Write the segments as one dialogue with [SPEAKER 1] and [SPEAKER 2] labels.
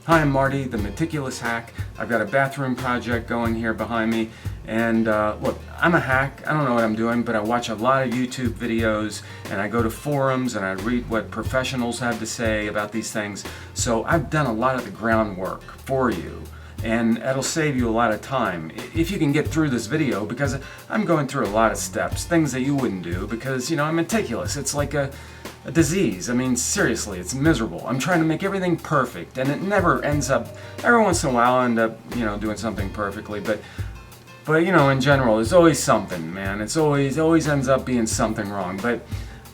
[SPEAKER 1] Hi, I'm Marty, the Meticulous Hack. I've got a bathroom project going here behind me. And look, I'm a hack. I don't know what I'm doing, but I watch a lot of YouTube videos and I go to forums and I read what professionals have to say about these things. So I've done a lot of the groundwork for you. And it'll save you a lot of time if you can get through this video, because I'm going through a lot of steps, things that you wouldn't do, because, you know, I'm meticulous. It's like a disease. I mean, seriously, it's miserable. I'm trying to make everything perfect, and it never ends up. Every once in a while, I end up, you know, doing something perfectly, but you know, in general, there's always something, man. It always ends up being something wrong. But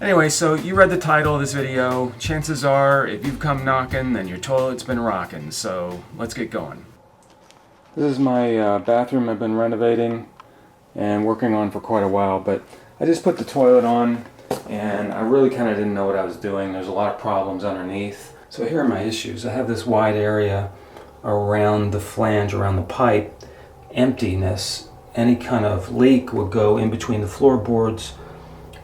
[SPEAKER 1] anyway, so you read the title of this video. Chances are, if you've come knocking, then your toilet's been rocking. So let's get going. This is my bathroom I've been renovating and working on for quite a while, but I just put the toilet on and I really kind of didn't know what I was doing. There's a lot of problems underneath. So here are my issues. I have this wide area around the flange, around the pipe, emptiness. Any kind of leak would go in between the floorboards,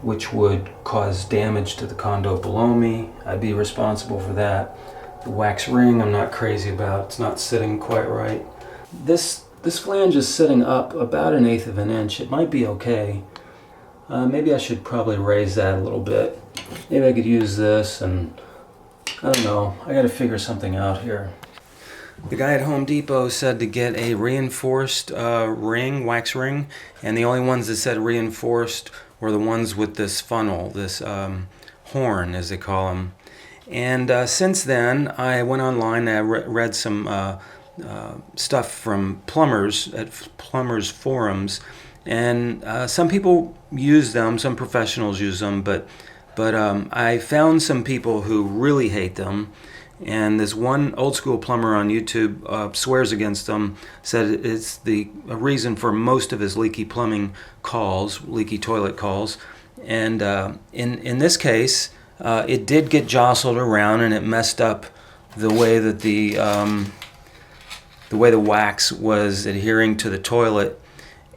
[SPEAKER 1] which would cause damage to the condo below me. I'd be responsible for that. The wax ring I'm not crazy about. It's not sitting quite right. This flange is sitting up about 1/8 of an inch. It might be okay. Maybe I should probably raise that a little bit. Maybe I could use this, and I don't know. I got to figure something out here. The guy at Home Depot said to get a reinforced wax ring, and the only ones that said reinforced were the ones with this funnel, this horn, as they call them. And since then, I went online and I read some stuff from plumbers at plumbers forums, and some people use them, some professionals use them, but I found some people who really hate them. And this one old school plumber on YouTube swears against them, said it's a reason for most of his leaky plumbing calls, leaky toilet calls. And in this case, it did get jostled around and it messed up the way that the way the wax was adhering to the toilet.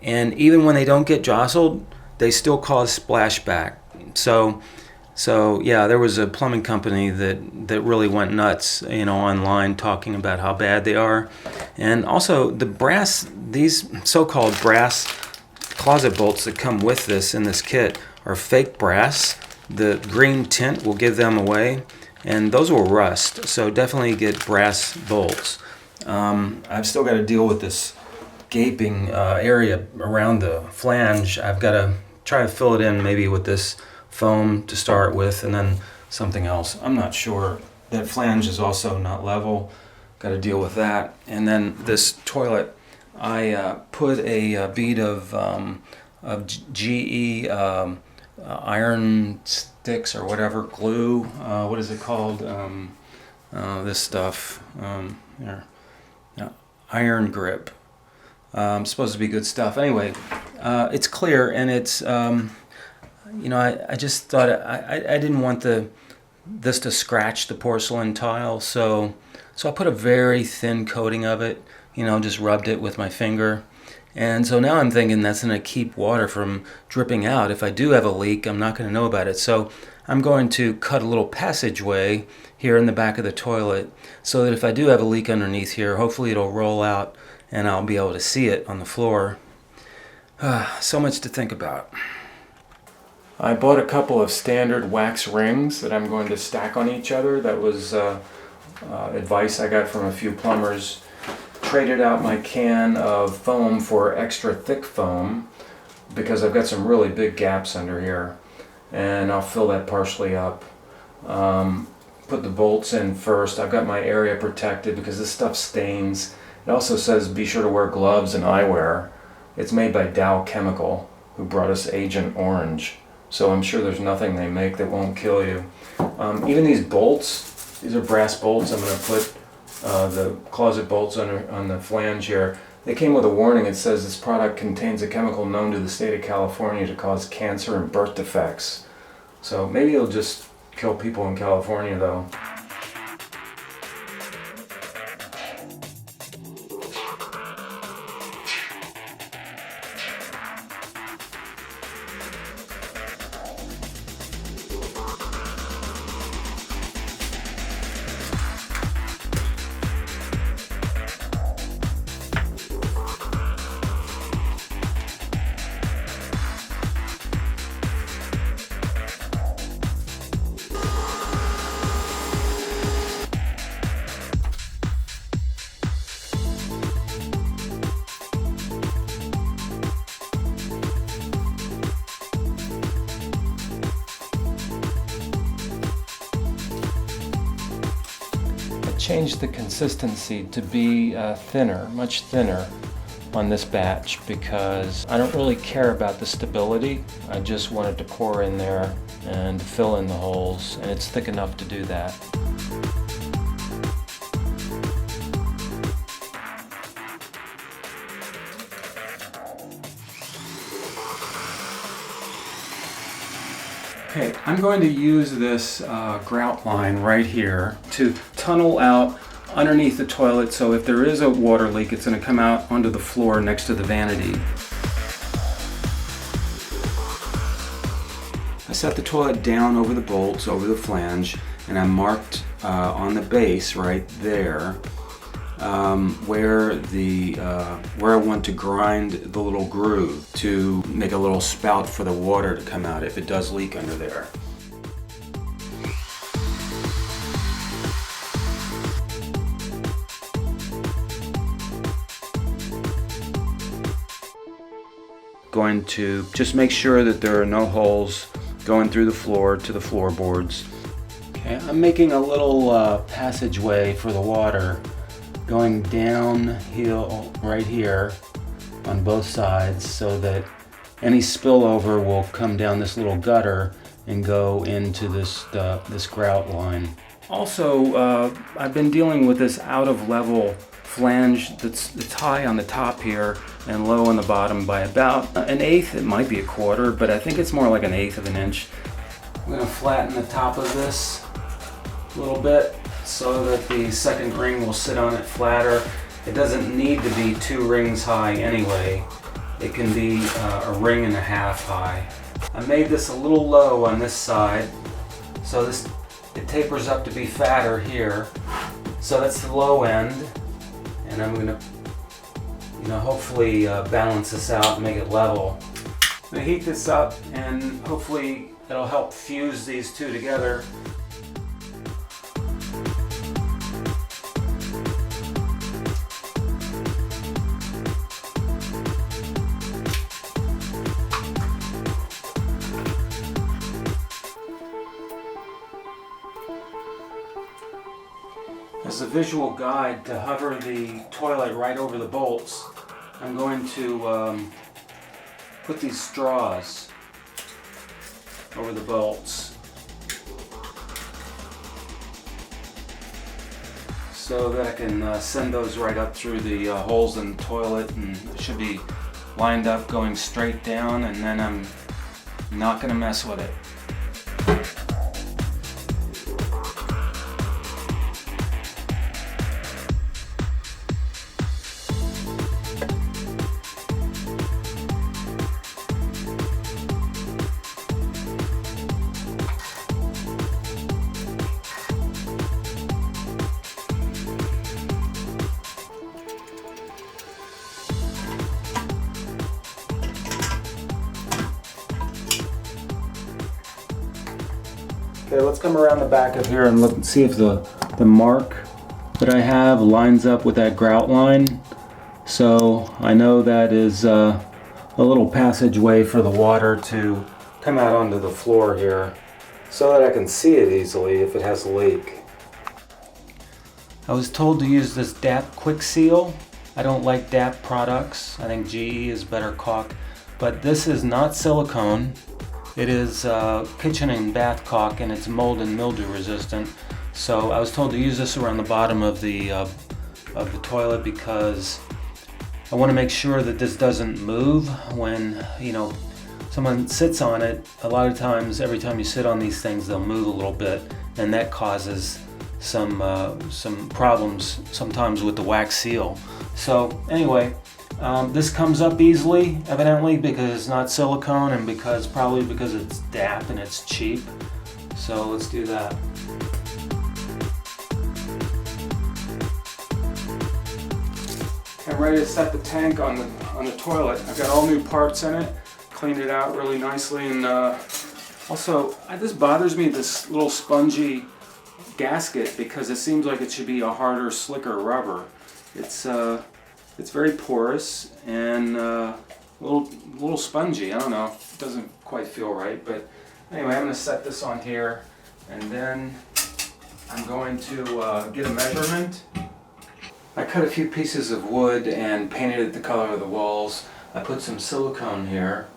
[SPEAKER 1] And even when they don't get jostled, they still cause splashback. So yeah, there was a plumbing company that really went nuts, you know, online talking about how bad they are. And also the brass, these so-called brass closet bolts that come with this in this kit are fake brass. The green tint will give them away, and those will rust. So definitely get brass bolts. I've still got to deal with this gaping area around the flange. I've got to try to fill it in maybe with this foam to start with, and then something else. I'm not sure. That flange is also not level. Got to deal with that. And then this toilet, I put a bead of GE iron sticks or whatever, glue. What is it called? This stuff. Here. Iron grip. Supposed to be good stuff. Anyway, it's clear, and it's you know, I just thought I didn't want this to scratch the porcelain tile, so I put a very thin coating of it, you know, just rubbed it with my finger. And so now I'm thinking that's going to keep water from dripping out. If I do have a leak, I'm not going to know about it. So I'm going to cut a little passageway here in the back of the toilet so that if I do have a leak underneath here, hopefully it'll roll out and I'll be able to see it on the floor. So much to think about. I bought a couple of standard wax rings that I'm going to stack on each other. That was advice I got from a few plumbers. Traded out my can of foam for extra thick foam because I've got some really big gaps under here, and I'll fill that partially up. Put the bolts in first. I've got my area protected because this stuff stains. It also says be sure to wear gloves and eyewear. It's made by Dow Chemical, who brought us Agent Orange. So I'm sure there's nothing they make that won't kill you. Even these bolts, these are brass bolts. I'm going to put the closet bolts on the flange here. They came with a warning. It says this product contains a chemical known to the state of California to cause cancer and birth defects. So maybe it'll just kill people in California, though. changed the consistency to be thinner, much thinner on this batch because I don't really care about the stability. I just wanted to pour in there and fill in the holes, and it's thick enough to do that. Okay, I'm going to use this grout line right here to tunnel out underneath the toilet, so if there is a water leak, it's going to come out onto the floor next to the vanity. I set the toilet down over the bolts, over the flange, and I marked on the base right there where I want to grind the little groove to make a little spout for the water to come out if it does leak under there. Going to just make sure that there are no holes going through the floor to the floorboards. Okay, I'm making a little passageway for the water going downhill right here on both sides so that any spillover will come down this little gutter and go into this grout line. Also, I've been dealing with this out of level flange that's high on the top here and low on the bottom by about an eighth. It might be a quarter, but I think it's more like an eighth of an inch. I'm going to flatten the top of this a little bit so that the second ring will sit on it flatter. It doesn't need to be 2 rings high anyway. It can be a ring and a half high. I made this a little low on this side, so it tapers up to be fatter here. So that's the low end, and I'm going to hopefully balance this out and make it level. I'm going to heat this up, and hopefully it'll help fuse these two together. As a visual guide to hover the toilet right over the bolts, I'm going to put these straws over the bolts so that I can send those right up through the holes in the toilet, and it should be lined up going straight down, and then I'm not going to mess with it. Okay, let's come around the back of here and look and see if the mark that I have lines up with that grout line. So I know that is a little passageway for the water to come out onto the floor here so that I can see it easily if it has a leak. I was told to use this DAP Quick Seal. I don't like DAP products. I think GE is better caulk, but this is not silicone. It is kitchen and bath caulk, and it's mold and mildew resistant. So I was told to use this around the bottom of the toilet because I want to make sure that this doesn't move when someone sits on it. A lot of times, every time you sit on these things, they'll move a little bit, and that causes some problems sometimes with the wax seal. So anyway. This comes up easily, evidently, because it's not silicone and probably because it's DAP and it's cheap. So let's do that. I'm ready to set the tank on the toilet. I've got all new parts in it, cleaned it out really nicely, and also this bothers me, this little spongy gasket, because it seems like it should be a harder, slicker rubber. It's very porous and a little spongy. I don't know. It doesn't quite feel right, but anyway, I'm going to set this on here, and then I'm going to get a measurement. I cut a few pieces of wood and painted it the color of the walls. I put some silicone here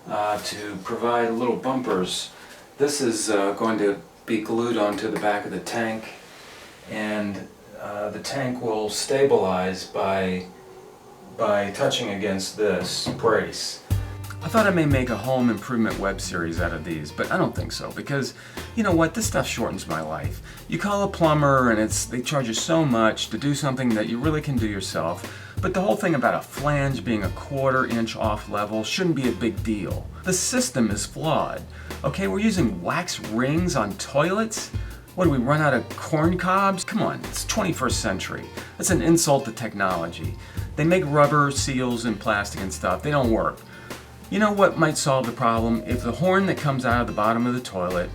[SPEAKER 1] to provide little bumpers. This is going to be glued onto the back of the tank, and the tank will stabilize by touching against this brace. I thought I may make a home improvement web series out of these, but I don't think so, because you know what, this stuff shortens my life. You call a plumber and they charge you so much to do something that you really can do yourself, but the whole thing about a flange being a 1/4 inch off level shouldn't be a big deal. The system is flawed. Okay, we're using wax rings on toilets? What, do we run out of corn cobs? Come on, it's 21st century. That's an insult to technology. They make rubber seals and plastic and stuff. They don't work. You know what might solve the problem? If the horn that comes out of the bottom of the toilet,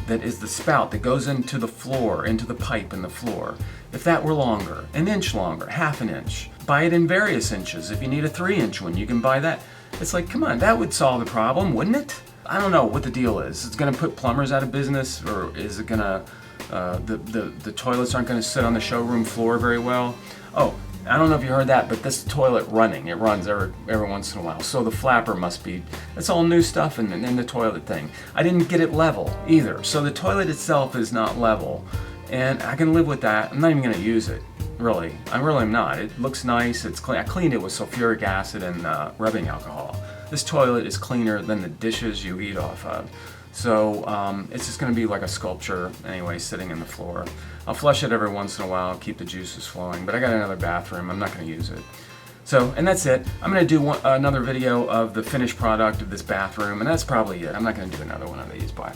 [SPEAKER 1] that is the spout that goes into the floor, into the pipe in the floor, if that were longer, an inch longer, 1/2 inch, buy it in various inches. If you need a 3-inch one, you can buy that. It's like, come on, that would solve the problem, wouldn't it? I don't know what the deal is. It's gonna put plumbers out of business, or is it gonna, the toilets aren't gonna sit on the showroom floor very well? Oh, I don't know if you heard that, but this toilet it runs every once in a while. So the flapper must be, it's all new stuff in the toilet thing. I didn't get it level either. So the toilet itself is not level, and I can live with that. I'm not even gonna use it, really. I really am not. It looks nice, it's clean. I cleaned it with sulfuric acid and rubbing alcohol. This toilet is cleaner than the dishes you eat off of. So it's just going to be like a sculpture anyway, sitting in the floor. I'll flush it every once in a while, keep the juices flowing, but I got another bathroom, I'm not going to use it. So, and that's it. I'm going to do another video of the finished product of this bathroom, and that's probably it. I'm not going to do another one of these. Bye.